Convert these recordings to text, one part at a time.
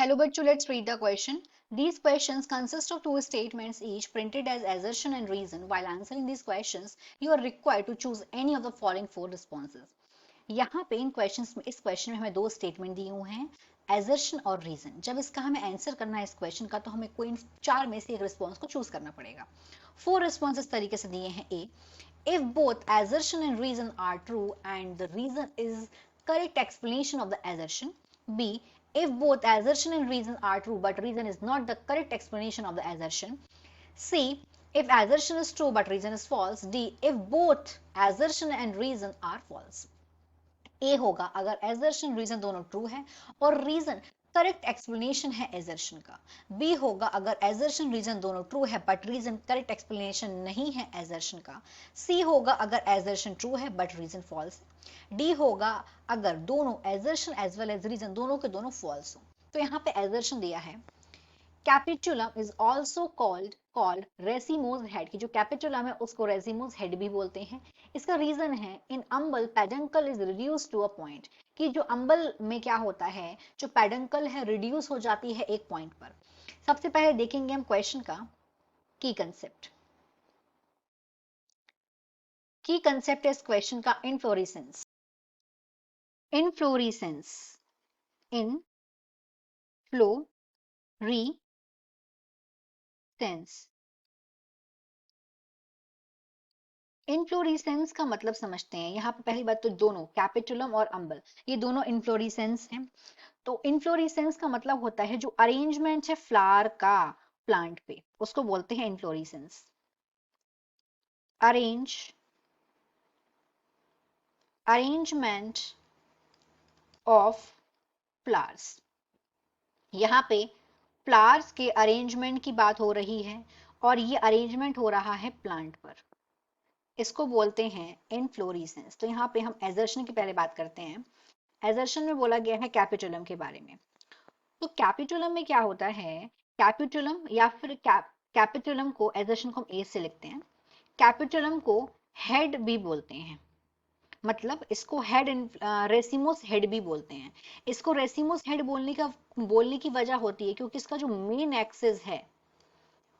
Hello bachcho, let's read the question. These questions consist of two statements each printed as assertion and reason. While answering these questions, you are required to choose any of the following four responses. यहाँ पे इन questions में इस question में हमें दो statement दिए हुए हैं, एजर्शन और रीजन। जब इसका हमें आंसर करना है इस क्वेश्चन का, तो हमें कोई इन चार में से एक रिस्पॉन्स को चूज करना पड़ेगा। फोर रिस्पॉन्स इस तरीके से दिए हैं। ए, if both assertion and reason are true and the reason is correct explanation of the assertion. B, if both assertion and reason are true but reason is not the correct explanation of the assertion. C, if assertion is true but reason is false. D, if both assertion and reason are false. ए होगा अगर assertion reason दोनों true है और reason correct explanation है assertion का। B होगा अगर assertion reason दोनों ट्रू है बट रीजन करेक्ट एक्सप्लेनेशन नहीं है एजर्शन का। सी होगा अगर एजर्शन ट्रू है बट रीजन फॉल्स। डी होगा अगर दोनों assertion as well as reason दोनों के दोनों फॉल्स हो। तो यहाँ पे एजर्शन दिया है capitulum is also called racemose head, की जो कैपिटुलम है उसको रेसिमोज हेड भी बोलते हैं। इसका रीजन है in umbel peduncle is reduce to a point, कि जो अम्बल में क्या होता है, जो पेडंकल है रिड्यूस हो जाती है एक पॉइंट पर। सबसे पहले देखेंगे हम क्वेश्चन का की कंसेप्ट। की कंसेप्ट इस क्वेश्चन का इनफ्लोरेसेंस। इनफ्लोरेसेंस, इन फ्लोरेसेंस, इनफ्लोरेसेंस का मतलब समझते हैं। यहाँ पे पहली बात तो दोनों कैपिटुलम और अम्बल ये दोनों इनफ्लोरेसेंस हैं। तो इनफ्लोरेसेंस का मतलब होता है जो अरेंजमेंट है फ्लावर का प्लांट पे, उसको बोलते हैं इनफ्लोरेसेंस। अरेंजमेंट ऑफ फ्लावर्स, यहाँ पे फ्लावर्स के अरेंजमेंट की बात हो रही है और ये अरेंजमेंट हो रहा है प्लांट पर, इसको बोलते हैं इनफ्लोरेसेंस। तो यहाँ पे हम एजर्शन की पहले बात करते हैं। एजर्शन में बोला गया है कैपिटुलम के बारे में। तो कैपिटुलम में क्या होता है, कैपिटुलम या फिर कैपिटुलम को एजर्शन को हम ए से लिखते हैं। कैपिटुलम को हेड भी बोलते हैं, मतलब इसको हेड रेसिमोस हेड भी बोलते हैं। इसको रेसिमोस हेड बोलने की वजह होती है क्योंकि इसका जो मेन एक्सिस है,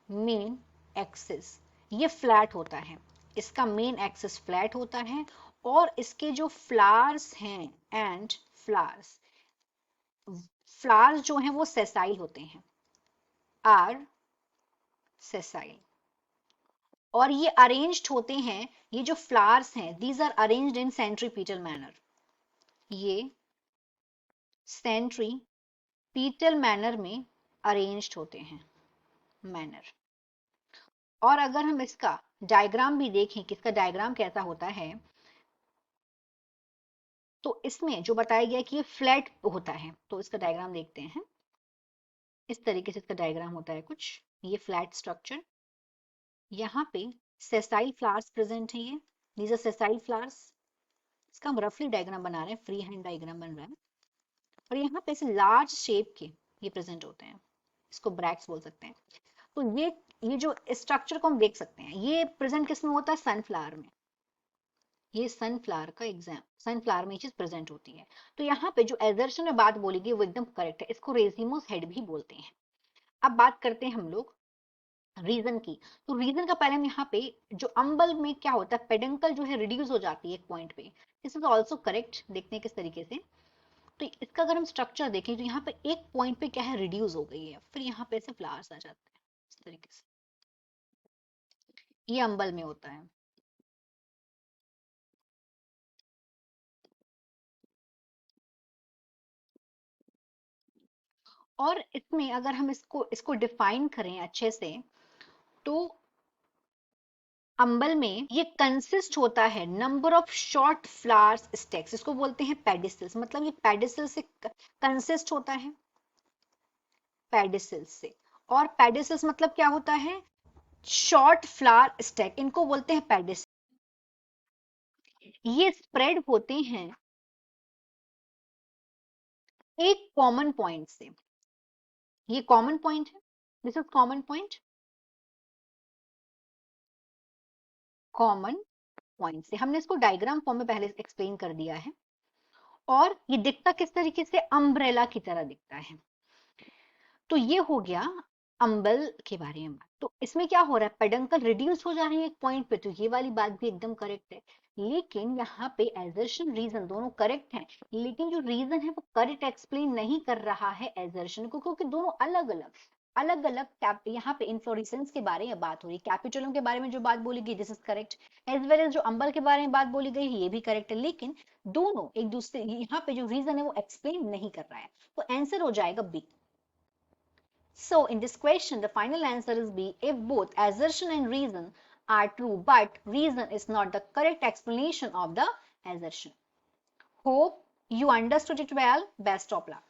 मेन एक्सिस ये फ्लैट होता है। इसका मेन एक्सिस फ्लैट होता है और इसके जो फ्लावर्स हैं एंड फ्लावर्स जो हैं वो सेसाइल होते हैं, आर सेसाइल। और ये अरेंज्ड होते हैं, ये जो फ्लावर्स हैं these are arranged in centripetal manner, ये सेंट्रीपीटल मैनर में अरेंज्ड होते हैं, मैनर। और अगर हम इसका डायग्राम भी देखें कि इसका डायग्राम कैसा होता है, तो इसमें जो बताया गया कि ये फ्लैट होता है। तो इसका डायग्राम देखते हैं, इस तरीके से इसका डायग्राम होता है कुछ, ये फ्लैट स्ट्रक्चर। यहाँ पे सेसाइल फ्लावर्स प्रेजेंट है, ये दीज आर सेसाइल फ्लावर्स। इसका हम रफली डायग्राम बना रहे हैं, फ्री हैंड डायग्राम बन रहा है। और यहाँ पे ऐसे लार्ज शेप के ये प्रेजेंट होते हैं, इसको ब्रैक्स बोल सकते हैं। तो ये जो स्ट्रक्चर को हम देख सकते हैं, ये प्रेजेंट किस में होता है, सनफ्लावर में। ये सनफ्लावर का एग्जाम, सनफ्लावर में ये चीज प्रेजेंट होती है। तो यहाँ पे जो एजर्शन में बात बोली गई वो एकदम करेक्ट है, इसको रेजिमोस हेड भी बोलते हैं। अब बात करते हैं हम लोग रीजन की। तो रीजन का पहले हम यहाँ पे जो अम्बल में क्या होता है, पेडंकल जो है रिड्यूस हो जाती है एक पॉइंट पे, दिस इज ऑल्सो करेक्ट। देखते हैं किस तरीके से। तो इसका अगर हम स्ट्रक्चर देखें तो यहाँ पे एक पॉइंट पे क्या है, रिड्यूस हो गई है, फिर यहाँ पे ऐसे फ्लावर्स आ जाते हैं इस तरीके से, ये अम्बल में होता है। और इसमें अगर हम इसको इसको डिफाइन करें अच्छे से, तो अंबल में ये कंसिस्ट होता है number of short flowers stakes, इसको बोलते हैं पेडिसल्स। मतलब ये पेडिसल से कंसिस्ट होता है, पेडिसल्स से। और पेडिसल्स मतलब क्या होता है, शॉर्ट फ्लावर स्टेक, इनको बोलते हैं पेडिसल। ये स्प्रेड होते हैं एक कॉमन पॉइंट से, ये कॉमन पॉइंट है, this is common point, common point से। हमने इसको डायग्राम फॉर्म में पहले एक्सप्लेन कर दिया है। और ये दिखता किस तरीके से, अम्ब्रेला की तरह दिखता है। तो ये हो गया अंबल के बारे में बात। तो इसमें क्या हो रहा है, पेडंकल रिड्यूस हो जा रही है एक पॉइंट पे, तो ये वाली बात भी एकदम करेक्ट है। लेकिन यहाँ पे एजर्शन रीजन दोनों करेक्ट हैं, लेकिन जो रीजन है वो करेक्ट एक्सप्लेन नहीं कर रहा है एजर्शन को, क्योंकि दोनों अलग अलग यहाँ पे इन्फ्लोरेसेंस के बारे में बात हो रही है। कैपिटुलम के बारे में जो बात बोली गई this is correct, as well as जो अंबल के बारे में बात बोली गई ये भी करेक्ट है, लेकिन दोनों एक दूसरे, यहाँ पे जो रीजन है वो एक्सप्लेन नहीं कर रहा है, तो आंसर हो जाएगा B. So in this question, the final answer is B. If both assertion and reason are true, but reason is not the correct explanation of the assertion. Hope you understood it well. Best of luck.